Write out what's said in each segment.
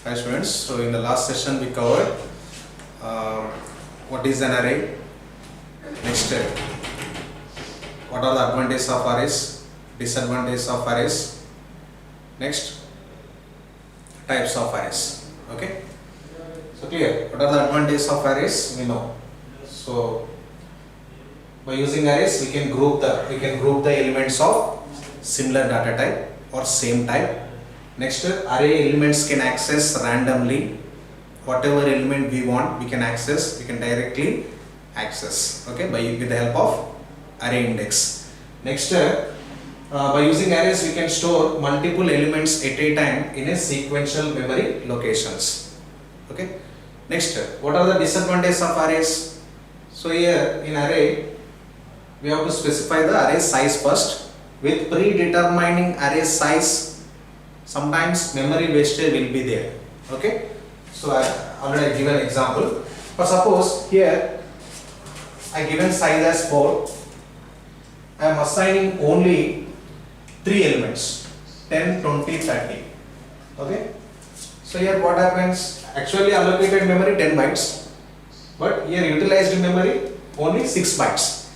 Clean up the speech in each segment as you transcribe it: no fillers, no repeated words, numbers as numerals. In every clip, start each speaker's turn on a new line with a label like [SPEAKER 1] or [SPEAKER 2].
[SPEAKER 1] Hi students, so in the last session we covered what is an array, next what are the advantages of arrays, disadvantages of arrays, next types of arrays. Okay, so clear, what are the advantages of arrays we know. So by using arrays we can group the elements of similar data type or same type. Next, array elements can access randomly. Whatever element we want, we can directly access. Okay, with the help of array index. Next, by using arrays, we can store multiple elements at a time in a sequential memory locations. Okay. Next, what are the disadvantages of arrays? So here in array, we have to specify the array size first. With predetermining array size, sometimes memory wastage will be there. Okay, so I already given example. But suppose here I given size as 4, I am assigning only 3 elements, 10, 20, 30. Okay, so here what happens? Actually allocated memory 10 bytes, but here utilized memory only 6 bytes.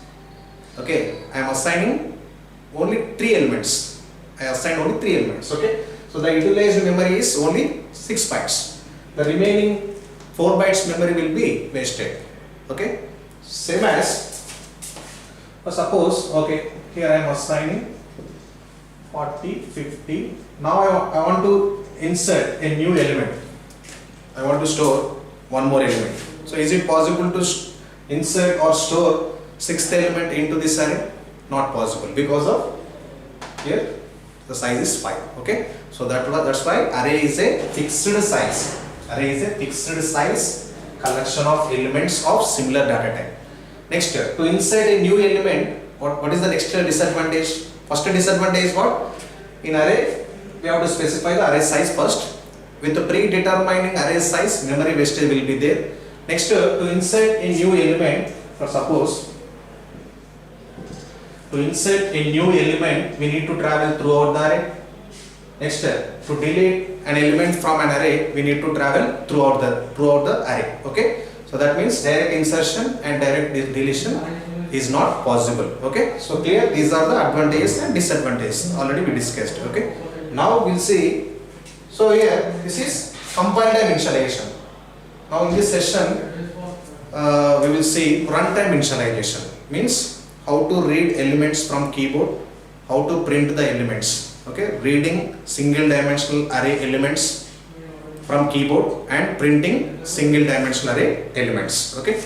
[SPEAKER 1] Okay, I am assigning only 3 elements. I assigned only 3 elements. Okay, so the utilized memory is only 6 bytes. The remaining 4 bytes memory will be wasted. Okay, same as suppose, okay, here I am assigning 40, 50. Now I want to insert a new element. I want to store one more element. So is it possible to insert or store 6th element into this array? Not possible, because of here the size is 5. Okay, so that's why array is a fixed size. Array is a fixed size collection of elements of similar data type. Next, to insert a new element, what is the next disadvantage? First disadvantage is what? In array, we have to specify the array size first. With the predetermining array size, memory wastage will be there. Next, to insert a new element, for suppose to insert a new element, we need to travel throughout the array. Next, to delete an element from an array, we need to travel throughout the array. Okay, so that means direct insertion and direct deletion is not possible. Okay, so clear, these are the advantages and disadvantages already we discussed. Okay, now we'll see. So here this is compile time initialization. Now in this session we will see runtime initialization, means how to read elements from keyboard, how to print the elements. Okay, reading single dimensional array elements from keyboard and printing single dimensional array elements. Okay,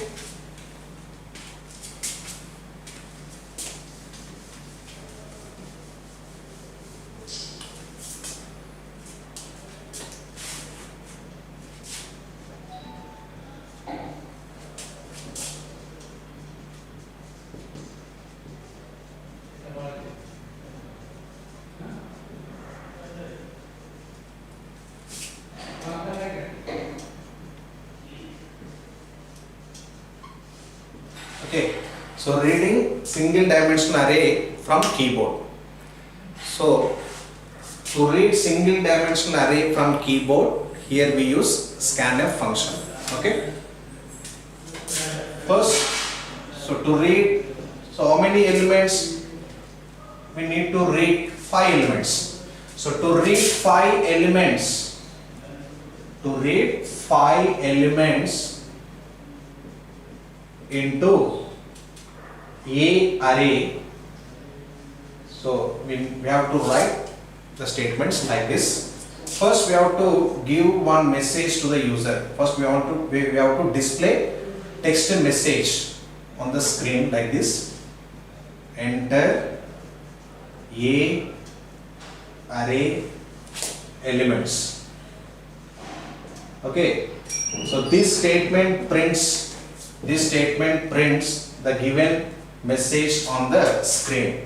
[SPEAKER 1] okay, so reading single dimensional array from keyboard. So to read single dimensional array from keyboard, here we use scanf function. Okay, first, so to read, so how many elements we need to read? 5 elements. So to read 5 elements, into a array, so we have to write the statements like this. First we have to give one message to the user. First we have to display text message on the screen like this. Enter a array elements. Okay, so this statement prints the given message on the screen.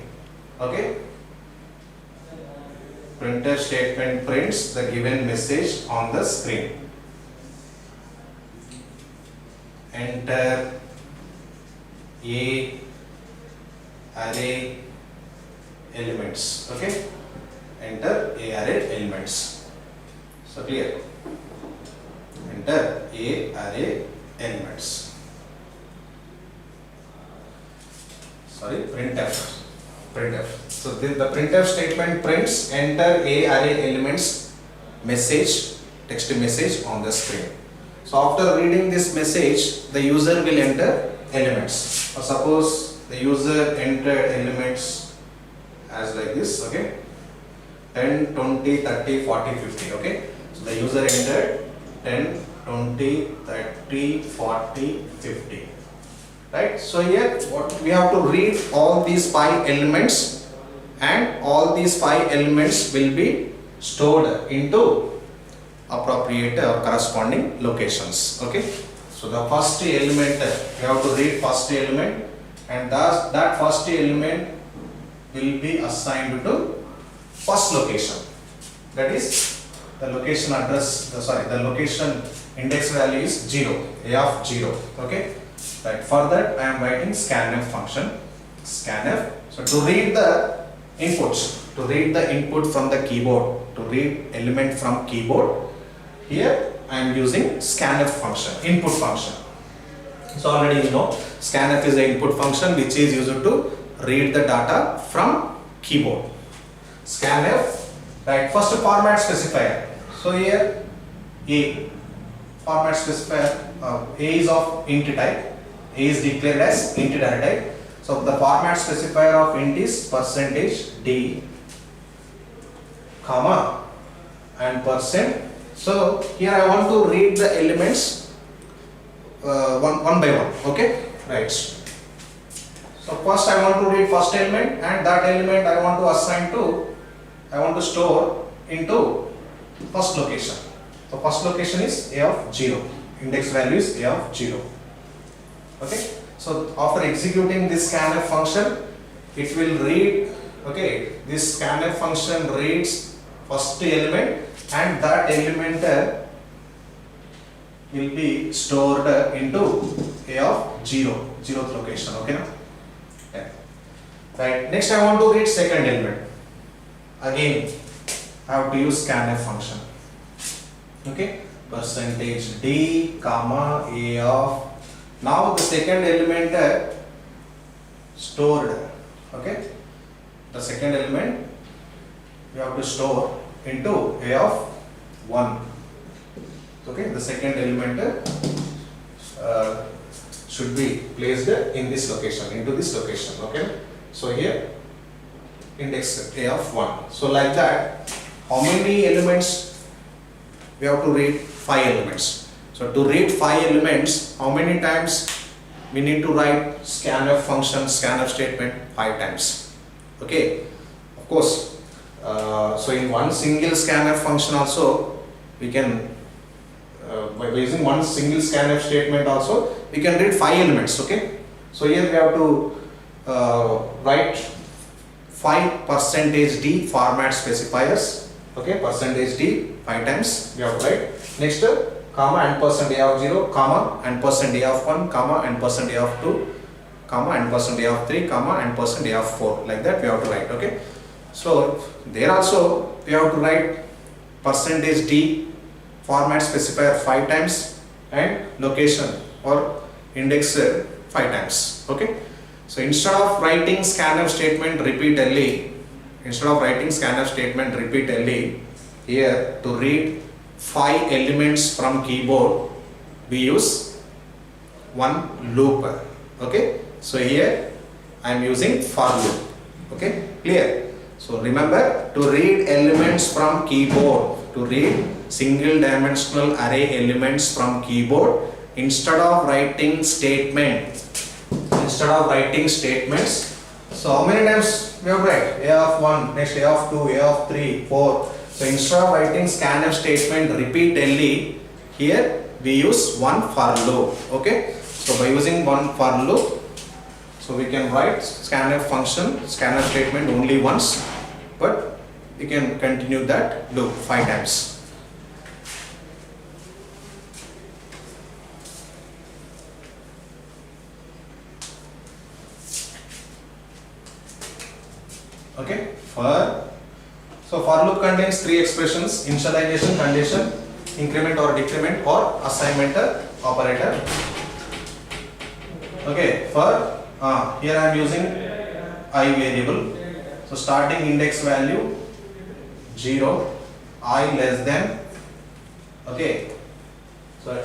[SPEAKER 1] Okay, printer statement prints the given message on the screen. Enter a array elements. Okay, enter a array elements. So clear. enter A array elements. Sorry, printf. So the printf statement prints enter A array elements message, text message on the screen. So after reading this message, the user will enter elements. Or suppose the user entered elements as like this, okay, 10, 20, 30, 40, 50, okay. So the user entered 10, 20, 30, 40, 50, right. So here what we have to read all these 5 elements, and all these 5 elements will be stored into appropriate or corresponding locations, okay. So the first element, we have to read first element, and thus that first element will be assigned to first location, that is the location address, the location index value is 0, A of 0, okay. Right, for that I am writing scanf function, scanf. So to read the inputs, to read the input from the keyboard, to read element from keyboard, here I am using scanf function, input function. So already you know scanf is the input function which is used to read the data from keyboard. Scanf, right, first format specifier. So here A, format specifier, A is of int type, A is declared as int data type. So the format specifier of int is %d, comma and %. So here I want to read the elements one by one, okay, right. So first I want to read first element, and that element I want to assign to, I want to store into first location. So first location is A of 0, index value is A of 0, okay. So after executing this scanf function, it will read, okay, this scanf function reads first element, and that element will be stored into A of 0, 0th location, okay. Yeah. Right, next I want to read second element. Again I have to use scanf function, okay, %d, comma A of, now the second element stored, okay, the second element we have to store into A of 1, okay, the second element should be placed in this location, into this location, okay. So here index A of 1. So like that, how many elements we have to read? 5 elements. So to read 5 elements, how many times we need to write scanf function, scanf statement? 5 times, okay. Of course, so in one single scanf function also we can, by using one single scanf statement also we can read 5 elements, okay. So here we have to write 5 %d format specifiers, okay, %d 5 times we have to write. Next comma and %a of 0, comma and %a of 1, comma and %a of 2, comma and %a of 3, comma and %a of 4, like that we have to write, okay. So there also we have to write %d format specifier 5 times and location or index 5 times, okay. So instead of writing scanf statement repeatedly, here to read 5 elements from keyboard we use one loop, okay. So here I am using for loop, okay, clear. So remember, to read elements from keyboard, to read single dimensional array elements from keyboard, instead of writing statements, so how many times we have write? A of 1, next A of 2, A of 3, 4. So instead of writing scanf statement repeatedly, here we use one for loop, okay. So by using one for loop, so we can write scanf function, scanf statement only once, but we can continue that loop 5 times. Okay, so for loop contains 3 expressions: initialization condition, increment or decrement or assignment operator. Okay, for here I am using I variable. So starting index value 0, I less than, okay, so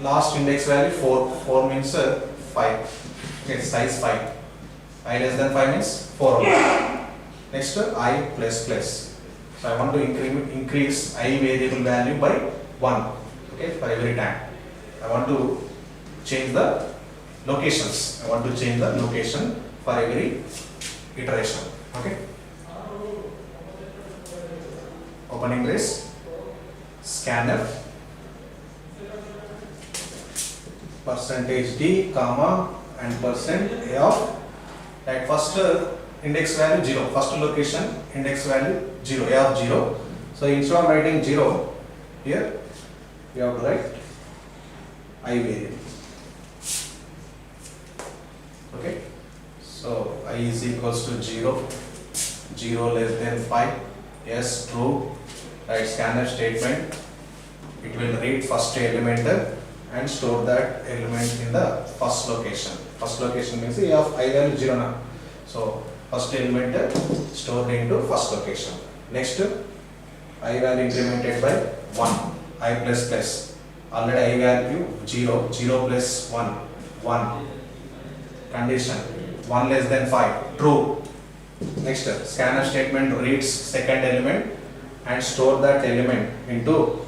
[SPEAKER 1] last index value 4 means 5, okay, size 5, I less than 5 means 4. Next I plus plus, so I want to increase I variable value by 1, okay, for every time. I want to change the locations, I want to change the location for every iteration, okay. Opening brace, scanner, percentage D, comma, and percent A of, like first index value 0, first location index value 0, A of 0. So instead of writing 0, here we have to write I variable. Okay, so I is equals to 0, 0 less than 5, yes, true, write scanner statement, it will read first element and store that element in the first location. First location means A of I value 0 now. So first element stored into first location. Next I value incremented by 1, I plus plus, already I value 0, 0 plus 1, 1, condition 1 less than 5, true. Next scanner statement reads second element and store that element into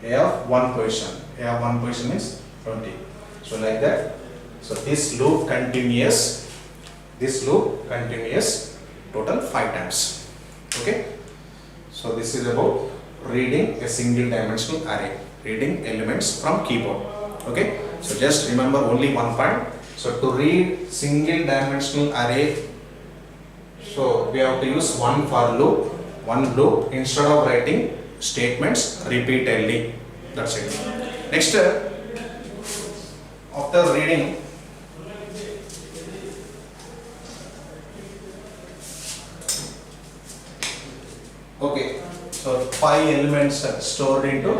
[SPEAKER 1] A of 1 position. A of 1 position is 20. So like that. So this loop continues. Total 5 times. Okay. So this is about reading a single dimensional array, reading elements from keyboard. Okay. So just remember only one point. So to read single dimensional array, so we have to use one loop instead of writing statements repeatedly. That's it. Next, after reading, okay, so 5 elements are stored into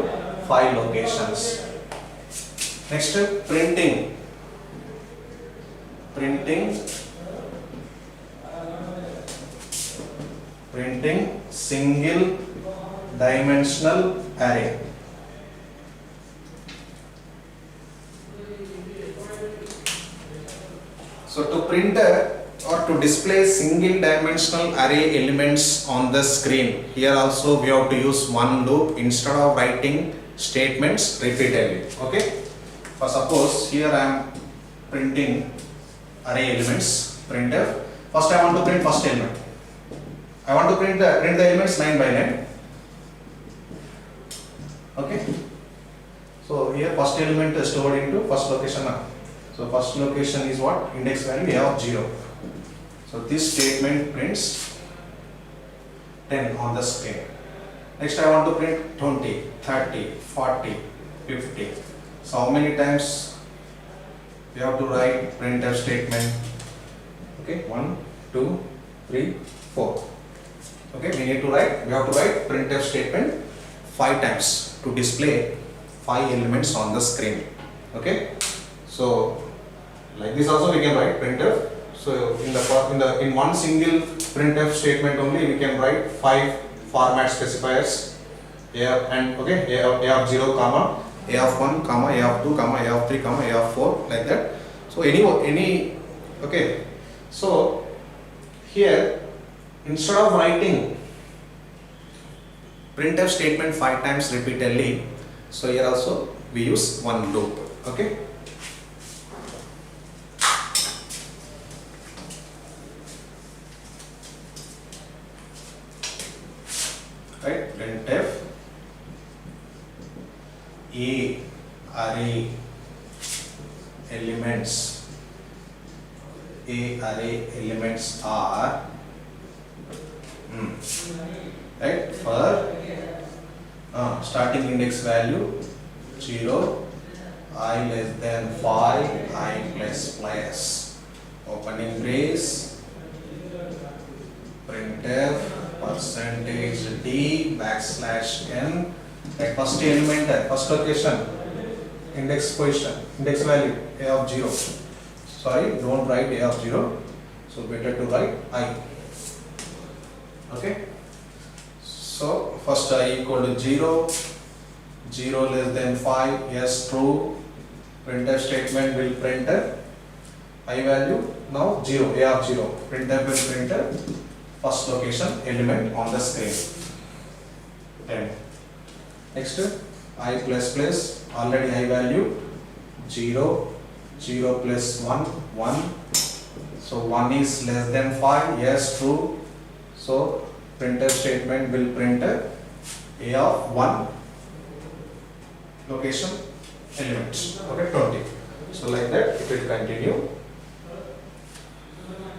[SPEAKER 1] 5 locations. Next, printing single dimensional array. So to print or to display single dimensional array elements on the screen, here also we have to use one loop instead of writing statements repeatedly. Okay. For suppose here I am printing array elements, printf. First I want to print first element. I want to print the elements line by line. Okay. So here first element is stored into first location now. So first location is what? Index value A of 0. So this statement prints 10 on the screen. Next I want to print 20, 30, 40, 50. So how many times we have to write printf statement? Okay, 1, 2, 3, 4. Okay, we have to write printf statement 5 times to display 5 elements on the screen. Okay, so like this also we can write printf. So in one single printf statement only we can write 5 format specifiers. A of 0, comma, A of 1, comma, A of 2, comma, A of 3, comma, A of 4, like that. So okay. So here instead of writing printf statement 5 times repeatedly, so here also we use one loop. Okay. Right, printf A array elements are right for starting index value 0, I less than 5, I plus plus, opening brace, printf percentage d backslash n At first element, first location, index position, index value a of 0. Sorry, don't write a of 0. So better to write I. Okay. So first I equal to 0, 0 less than 5, yes, true. Printf statement will print I value. Now 0, a of 0. Printf will print first location element on the screen. Then next I plus plus, already I value 0, 0 plus 1, 1. So 1 is less than 5, yes, true. So printf statement will print a of 1 location element. Okay, 20. So like that it will continue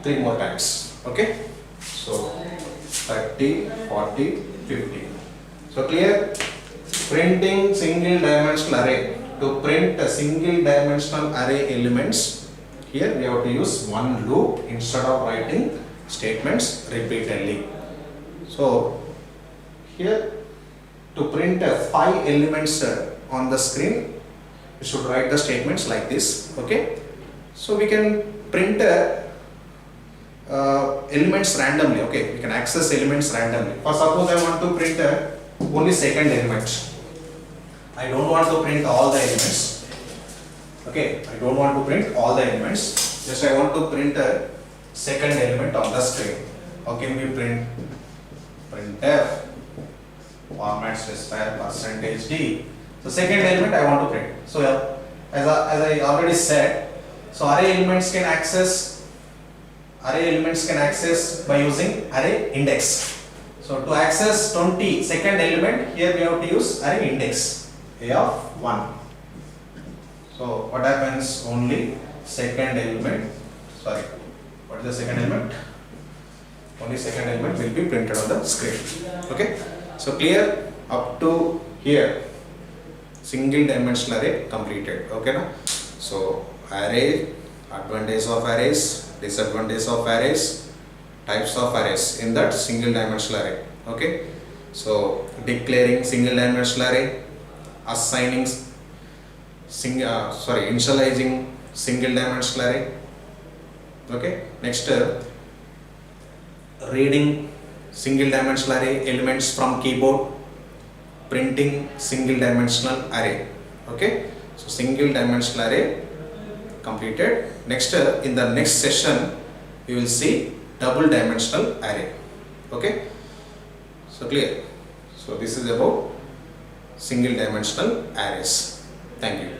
[SPEAKER 1] 3 more times. Okay. So 30, 40, 50. So clear? Printing single dimensional array. To print a single dimensional array elements, here we have to use one loop instead of writing statements repeatedly. So here to print 5 elements on the screen, we should write the statements like this. Okay. So we can print elements randomly. Okay, we can access elements randomly. For suppose I want to print only second element. I don't want to print all the elements. Okay, I don't want to print all the elements. Just I want to print a second element on the screen. How can we print? Printf format specifier %d. So second element I want to print. So as I already said, so array elements can access by using array index. So to access 20 second element, here we have to use array index a of 1. So what happens? Only second element, sorry, what is the second element? Only second element will be printed on the screen. Okay. So clear up to here, single dimensional array completed. Okay na? So array, advantage of arrays, disadvantage of arrays, types of arrays in that single dimensional array. Okay. So declaring single dimensional array, assigning initializing single dimensional array. Okay. Next reading single dimensional array elements from keyboard, printing single dimensional array. Okay. So single dimensional array completed. Next in the next session you will see double dimensional array. Okay. So clear. So this is about single dimensional arrays. Thank you.